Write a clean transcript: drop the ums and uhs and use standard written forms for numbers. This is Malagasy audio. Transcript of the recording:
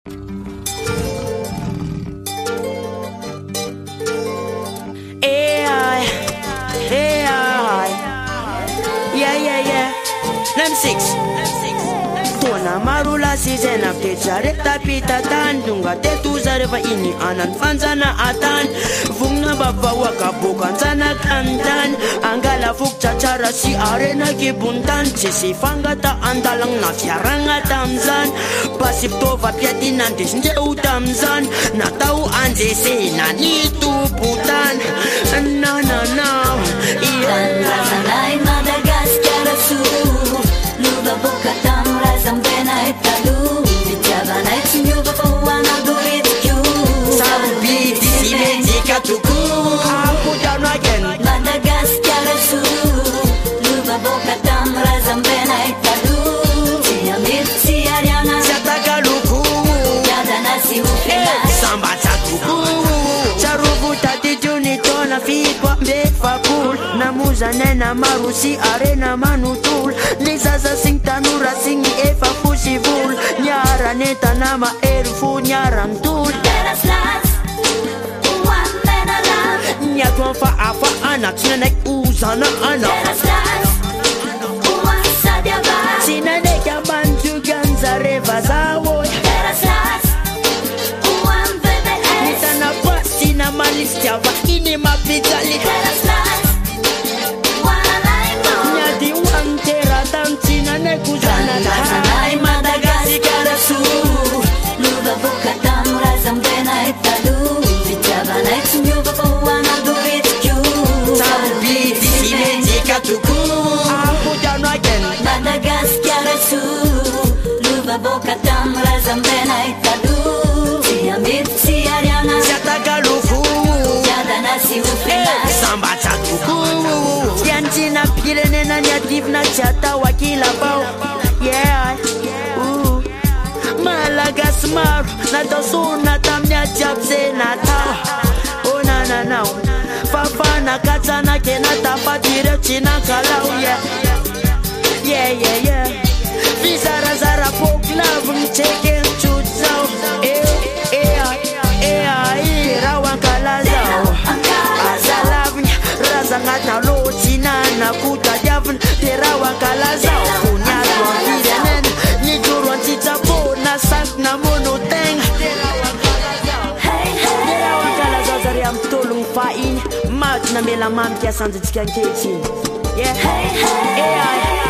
M6 Tona marula si zena ptetsare tapita tan Dunga tetu zare va ini anan fanzana atan Vungna baba wakabukan zana kantan Anggala fukca cara si arena kibuntan Sisi fangata andalang na fiaranga tamzan Pasip tova piatinan disnje utamzan Na tau anje sena nituputan Na Iran razanai Madagascar su Luba boca tam razam benai talu Vijabanai tsunyuba pawana durit kyu Sabi disimejika tuku Aku down again Madagascar su Luba boca tam razam benai talu Tiamir siariana Satagaluku Yadana si ufena Samba chatuku Charubu tatijuni tona fikwa mbefa cool Namuza nena marusi arena manutul Nizaza sing tanura singi efa fusivul Nyara neta nama erufu nyarantul Teraslas Uwan menalam Nyatwa faafa anak sinanek uzana anak Teraslas Uwan sadyaba Sinanek yabantu ganza reva zawoy Teraslas Uwan BBS Nitana pasti na malistia va ini mapitali Teraslas Uwan alaimo Nyadi wantera tantina nekuzana Razanai Madagascar su Luba boca tam razam benai talu Vijabanai tsunyuba pawana durit kyu Sabi disimejika tuku Aku down again Madagascar su Luba boca tam razam benai talu Tiamir siariana Satagaluku Yadana si ufena Samba chatuku Yantina pilene na nyativna chata wakila bao Yeah Malagas maru Natasuna tamnya japse natao Oh na Fafana katana kenata patire china kalau Yeah Vizara zara poklav mcheke chutzao Rawan kalazao Azalavn razangata lochina na kuta javn Terawan kalazao Kunyatwan kirenen Nijurwan titapo na sak na monoteng Terawan kalazao zari am tolong fain Mat na mela mam kia sanjit kian kechin Yeah